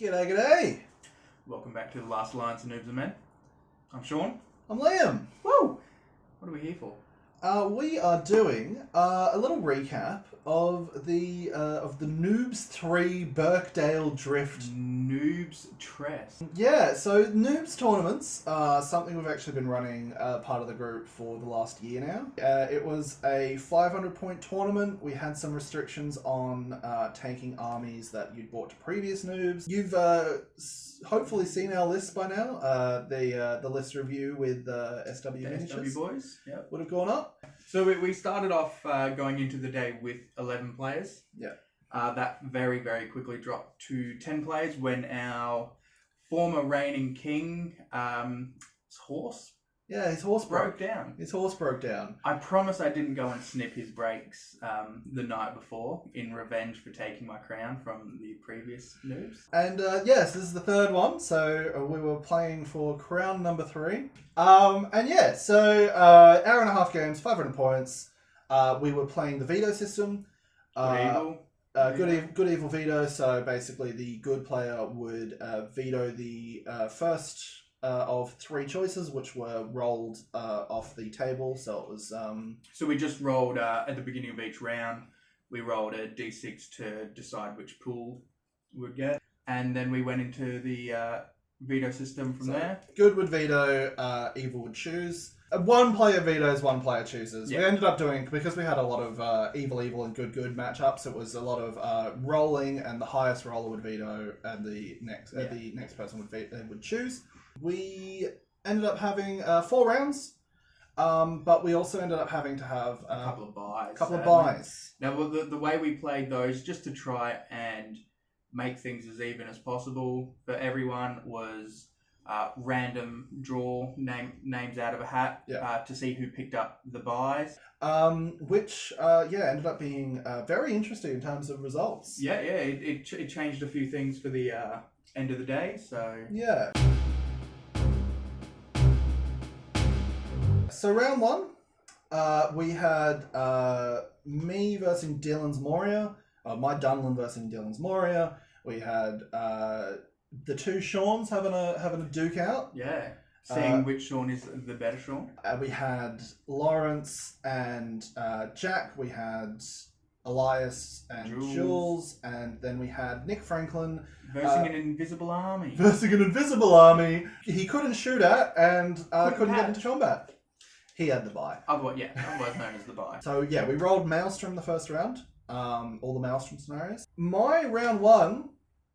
G'day, g'day. Welcome back to the Last Alliance of Noobs and Men. I'm Sean. I'm Liam. Woo! What are we here for? We are doing a little recap of the Noobs 3 Birkdale Drift. Noobs Tress. Yeah, so Noobs tournaments are something we've actually been running part of the group for the last year now. It was a 500-point tournament. We had some restrictions on taking armies that you'd bought to previous Noobs. You've hopefully seen our list by now. The list review with SW Miniatures boys. Yep. would have gone up. So we started off going into the day with 11 players. Yeah. That very, very quickly dropped to 10 players when our former reigning king, his horse broke down. His horse broke down. I promise I didn't go and snip his brakes the night before in revenge for taking my crown from the previous Noobs. And yes, this is the third one, so we were playing for crown number 3. Hour and a half games, 500 points. We were playing the veto system. Good evil veto. So basically, the good player would veto the first of 3 choices, which were rolled off the table. So it was. So we just rolled at the beginning of each round. We rolled a d6 to decide which pool we'd get, and then we went into the veto system from there. Good would veto, evil would choose. One player vetoes, one player chooses. Yeah. We ended up doing, because we had a lot of evil and good matchups, it was a lot of rolling, and the highest roller would veto, and the next person would choose. We ended up having 4 rounds, but we also ended up having to have a couple of buys. Now, the way we played those, just to try and make things as even as possible for everyone, was random draw names out of a hat to see who picked up the buys. Which ended up being very interesting in terms of results. It changed a few things for the end of the day. So yeah. So round 1, we had me versus Dylan's Moria, my Dunlin versus Dylan's Moria. We had the 2 Seans having a duke out. Yeah, seeing which Sean is the better Sean. We had Lawrence and Jack. We had Elias and Jules, and then we had Nick Franklin versing an invisible army. He couldn't shoot at and couldn't get into combat. He had the bye. Otherwise known as the bye. So yeah, we rolled Maelstrom the first round. All the Maelstrom scenarios. My round 1,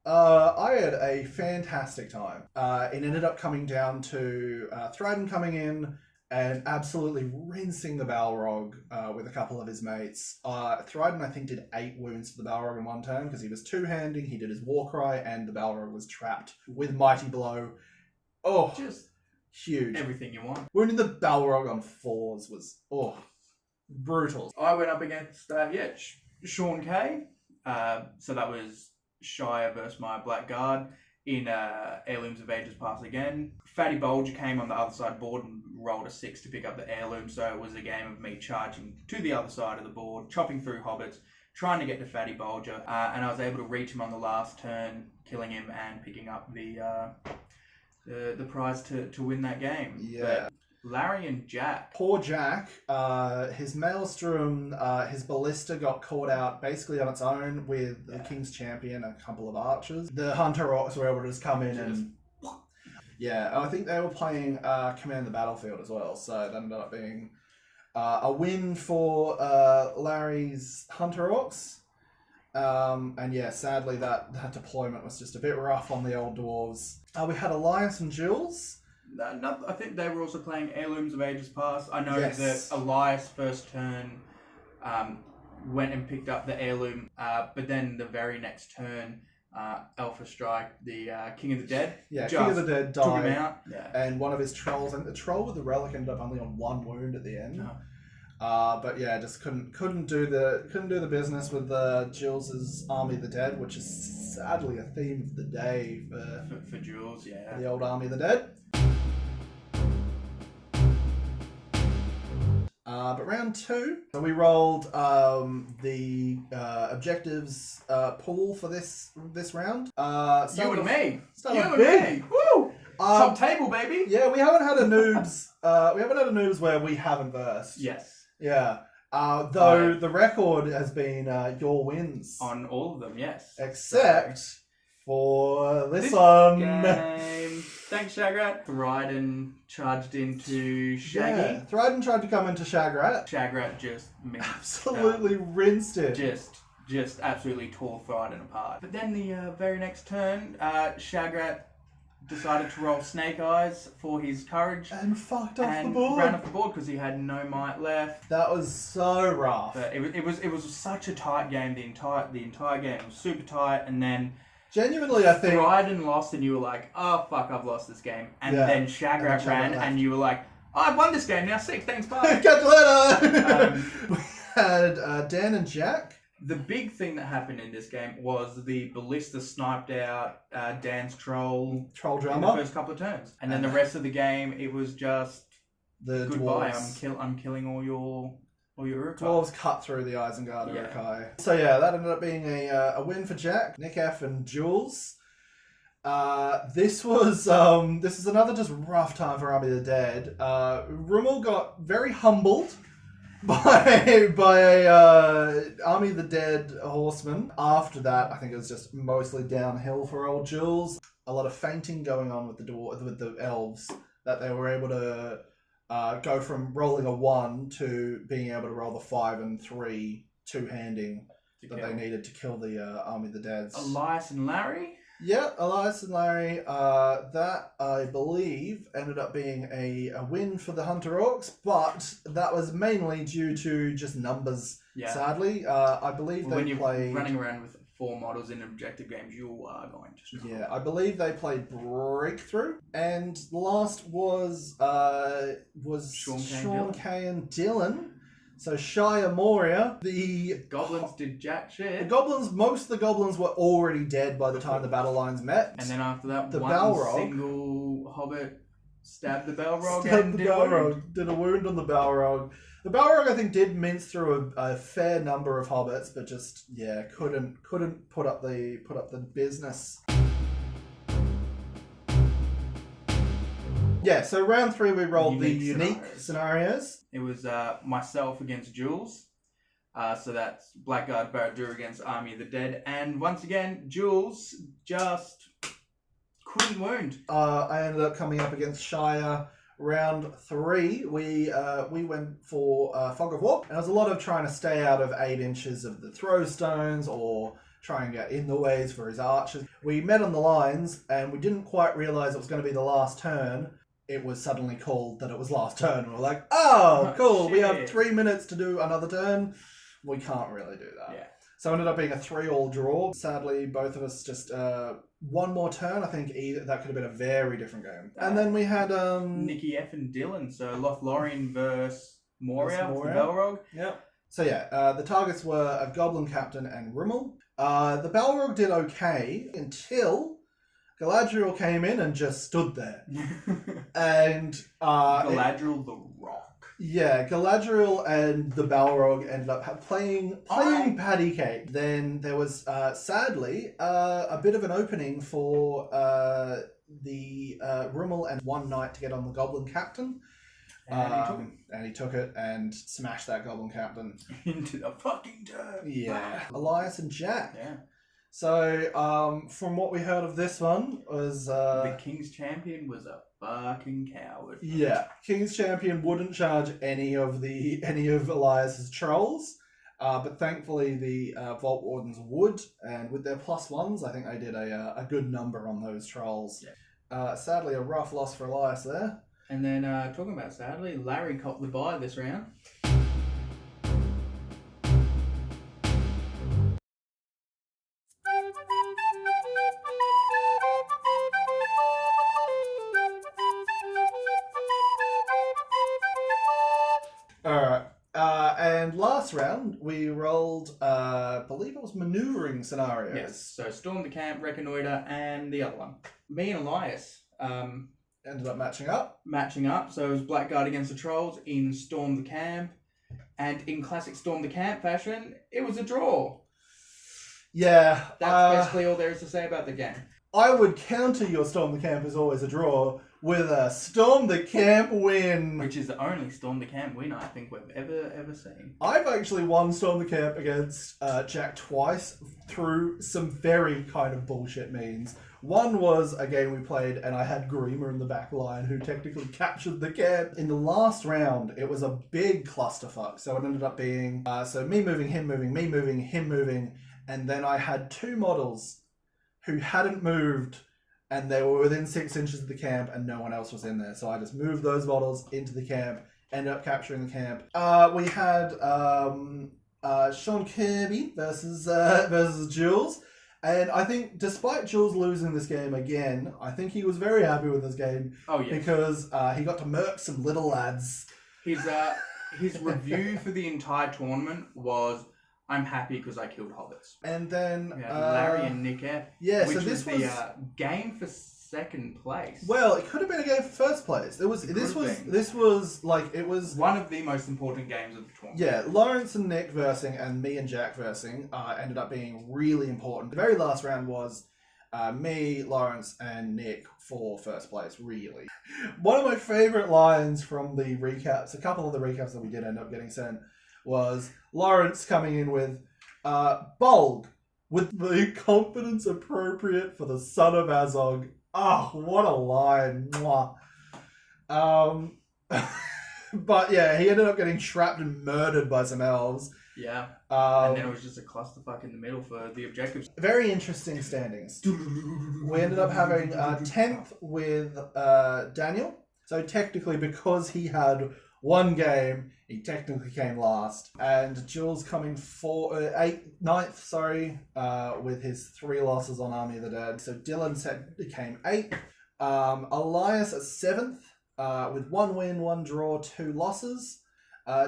I had a fantastic time. It ended up coming down to Thryden coming in and absolutely rinsing the Balrog with a couple of his mates. Thryden, I think, did 8 wounds to the Balrog in one turn because he was 2-handing, he did his Warcry, and the Balrog was trapped with Mighty Blow. Oh, just huge. Everything you want. Wounding the Balrog on 4s was, brutal. I went up against, Sean K. So that was Shire versus my Blackguard in Heirlooms of Ages Past again. Fatty Bulger came on the other side board and rolled a 6 to pick up the heirloom, so it was a game of me charging to the other side of the board, chopping through hobbits, trying to get to Fatty Bulger, and I was able to reach him on the last turn, killing him and picking up the prize to win that game. Yeah. But Larry and Jack. Poor Jack, his Maelstrom, his Ballista got caught out basically on its own with the King's Champion and a couple of archers. The Hunter Orcs were able to just come in and... Yeah, I think they were playing Command the Battlefield as well, so that ended up being a win for Larry's Hunter Orcs. And yeah, sadly that deployment was just a bit rough on the old dwarves. We had Elias and Jules. I think they were also playing Heirlooms of Ages Past. I know that Elias first turn went and picked up the heirloom, but then the very next turn, Alpha Strike, the King of the Dead, King of the Dead died, took him out, and one of his trolls, and the troll with the relic ended up only on 1 wound at the end. But yeah, just couldn't do the business with Jules's Army of the Dead, which is sadly a theme of the day for Jules, for the old Army of the Dead. But round 2, so we rolled the objectives pool for this round. You and me. Started You and big. me. Woo! Um, Top table, baby. Yeah, we haven't had a noobs. We haven't had a noobs where we haven't versed. Yes. Yeah. Though the record has been your wins On all of them, yes. except for this one. Game. Thanks, Shagrat. Thryden charged into Shaggy. Yeah, Thryden tried to come into Shagrat. Shagrat just minced, Absolutely rinsed it. just absolutely tore Thryden apart. But then the very next turn, Shagrat decided to roll Snake Eyes for his courage And fucked off and the board. ran off the board because he had no might left. That was so rough. But it was such a tight game. The entire game was super tight, and then Genuinely, I think. Thryden lost, and you were like, "Oh fuck, I've lost this game." And Yeah. then Shagrat ran, and you were like, oh, "I've won this game now. 6, thanks, bye." Catch you later. We had Dan and Jack. The big thing that happened in this game was the ballista sniped out Dan's troll Troll in the drama. first couple of turns, and then the rest of the game it was just The goodbye. dwarves. I'm killing all your Uruk-hai. Dwarves cut through the Isengard Yeah. Uruk-hai. So yeah, that ended up being a win for Jack, Nick F, and Jules. This is another just rough time for Army of the Dead. Rummel got very humbled by Army of the Dead horseman. After that, I think it was just mostly downhill for old Jules. A lot of fainting going on with the elves, that they were able to go from rolling a 1 to being able to roll the 5 and 3 two-handing that they needed to kill the Army of the Dead. Elias and Larry. Yeah, Elias and Larry. That, I believe, ended up being a win for the Hunter Orcs, but that was mainly due to just numbers, Yeah. sadly. I believe When they you're played... running around with 4 models in objective games, you are going to struggle. Yeah, I believe they played Breakthrough, and last was Sean K and Dylan. So Shia Moria, the Goblins did jack shit. most of the goblins were already dead by the time the battle lines met. And then after that, the one Balrog single hobbit stabbed the Balrog stabbed and the did a wound. Balrog, did a wound on the Balrog. The Balrog, I think, did mince through a fair number of hobbits, but just couldn't put up the business. Yeah, so round 3 we rolled the unique scenarios. It was myself against Jules. So that's Blackguard Barad-dûr against Army of the Dead. And once again, Jules just couldn't wound. I ended up coming up against Shire. Round 3, we went for Fog of War. And there was a lot of trying to stay out of 8 inches of the throw stones or try and get in the ways for his archers. We met on the lines and we didn't quite realise it was going to be the last turn. It was suddenly called that it was last turn. And we're like, oh, cool. We have 3 minutes to do another turn. We can't really do that. Yeah. So it ended up being a 3-all draw. Sadly, both of us just one more turn. I think that could have been a very different game. And then we had Nicky F and Dylan. So Lothlorien versus Moria for the Balrog. Yep. So yeah, the targets were a Goblin Captain and Rummel. The Balrog did okay until Galadriel came in and just stood there. And Galadriel the Rock. Yeah, Galadriel and the Balrog ended up playing patty cake. Then there was, sadly, a bit of an opening for the Rummel and one knight to get on the Goblin Captain. And he took it and smashed that Goblin Captain. Into the fucking dirt. Yeah. Elias and Jack. Yeah. So, from what we heard of this one was... the King's Champion was a fucking coward. Yeah. King's Champion wouldn't charge any of Elias's trolls. But thankfully the Vault Wardens would. And with their +1s, I think they did a good number on those trolls. Yeah. Sadly, a rough loss for Elias there. And then, talking about sadly, Larry copped the bye this round. Alright. And last round, we rolled, I believe it was maneuvering scenarios. Yes, so Storm the Camp, Reconnoiter, and the other one. Me and Elias Ended up matching up. matching up. So it was Blackguard against the Trolls in Storm the Camp. And in classic Storm the Camp fashion, it was a draw. Yeah. That's basically all there is to say about the game. I would counter your Storm the Camp is always a draw with a Storm the Camp win. Which is the only Storm the Camp win I think we've ever seen. I've actually won Storm the Camp against Jack twice through some very kind of bullshit means. One was a game we played and I had Grima in the back line who technically captured the camp. In the last round, it was a big clusterfuck. So it ended up being me moving, him moving, me moving, him moving. And then I had two models who hadn't moved and they were within 6 inches of the camp and no one else was in there. So I just moved those models into the camp, ended up capturing the camp. We had Sean Kirby versus Jules. And I think despite Jules losing this game again, I think he was very happy with this game. Oh, yeah. Because he got to murk some little lads. His review for the entire tournament was, I'm happy because I killed hobbits. And then Larry and Nick F. Yeah, which so this was the game for second place. Well, it could have been a game for first place. This was one of the most important games of the tournament. Yeah, Lawrence and Nick versing and me and Jack versing ended up being really important. The very last round was me, Lawrence, and Nick for first place, really. One of my favourite lines from the recaps, a couple of the recaps that we did end up getting sent, was Lawrence coming in with Bolg, with the confidence appropriate for the son of Azog. Oh, what a line. Mwah. But yeah, he ended up getting trapped and murdered by some elves. Yeah. And then it was just a clusterfuck in the middle for the objectives. Very interesting standings. We ended up having 10th with Daniel. So technically, because he had one game, he technically came last. And Jules coming 9th, with his 3 losses on Army of the Dead. So Dylan came 8th. Elias at 7th with 1 win, 1 draw, 2 losses.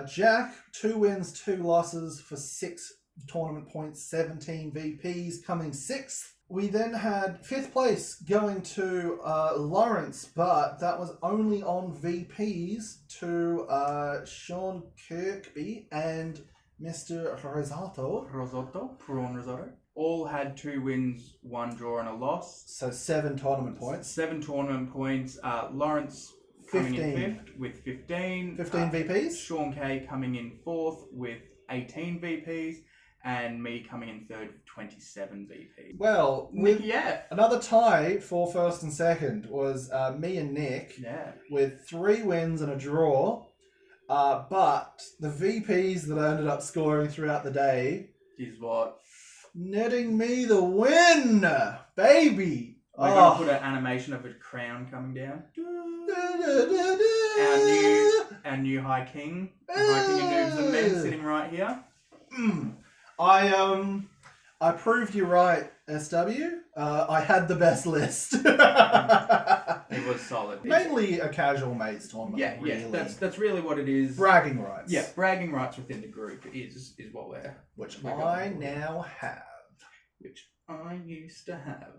Jack, 2 wins, 2 losses for 6 tournament points, 17 VPs, coming 6th. We then had 5th place going to Lawrence, but that was only on VPs to Sean Kirkby and Mr. Prawn Risotto. All had 2 wins, 1 draw and a loss. So 7 tournament points. 7 tournament points. Lawrence coming in 5th with 15. 15 VPs. Sean K coming in 4th with 18 VPs. And me coming in 3rd with 27 VPs. Well, Nicky F. Another tie for 1st and 2nd was me and Nick with 3 wins and a draw. But the VPs that I ended up scoring throughout the day is what? Netting me the win, baby. We're going to put an animation of a crown coming down. Our new High King. High King of Noobs and Men sitting right here. I proved you right, SW. I had the best list. It was solid. Mainly a casual mates tournament. Yeah, really. That's really what it is. Bragging rights. Yeah, bragging rights within the group is what we're... Which I now have. Which I used to have.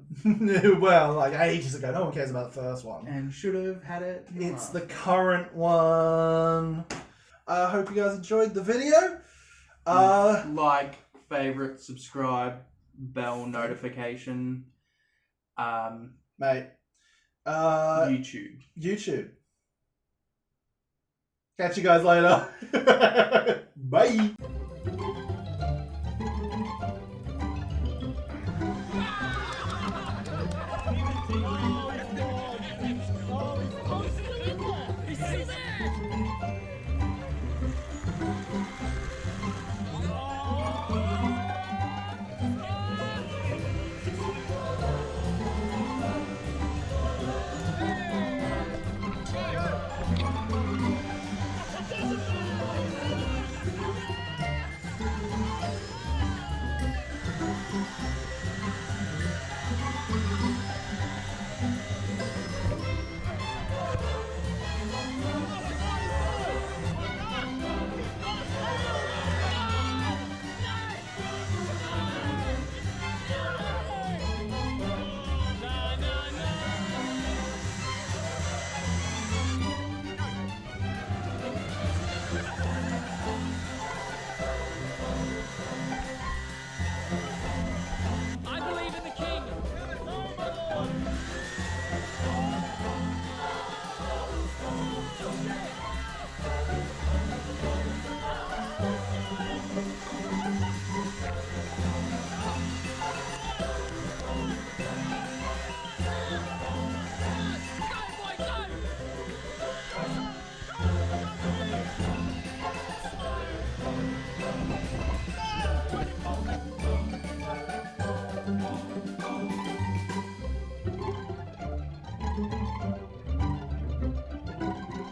Well, like ages ago. No one cares about the first one. And should have had it. It's the current one. I hope you guys enjoyed the video. Like, favorite, subscribe, bell notification. Mate. YouTube. Catch you guys later. Bye.